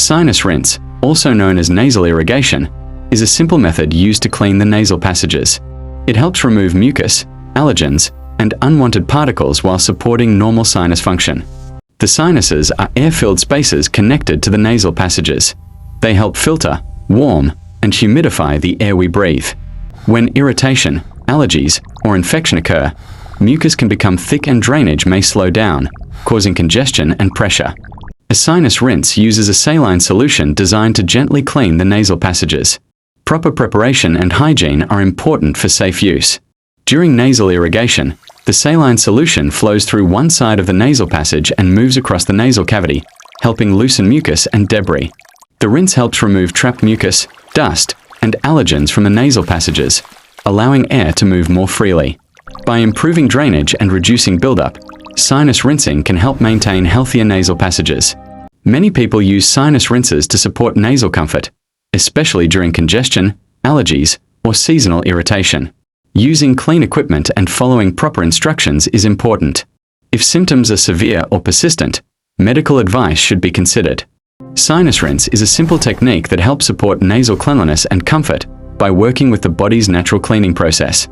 Sinus rinse, also known as nasal irrigation, is a simple method used to clean the nasal passages. It helps remove mucus, allergens, and unwanted particles while supporting normal sinus function. The sinuses are air-filled spaces connected to the nasal passages. They help filter, warm, and humidify the air we breathe. When irritation, allergies, or infection occur, mucus can become thick and drainage may slow down, causing congestion and pressure. A sinus rinse uses a saline solution designed to gently clean the nasal passages. Proper preparation and hygiene are important for safe use. During nasal irrigation, the saline solution flows through one side of the nasal passage and moves across the nasal cavity, helping loosen mucus and debris. The rinse helps remove trapped mucus, dust, and allergens from the nasal passages, allowing air to move more freely. By improving drainage and reducing buildup, sinus rinsing can help maintain healthier nasal passages. Many people use sinus rinses to support nasal comfort, especially during congestion, allergies, or seasonal irritation. Using clean equipment and following proper instructions is important. If symptoms are severe or persistent, medical advice should be considered. Sinus rinse is a simple technique that helps support nasal cleanliness and comfort by working with the body's natural cleaning process.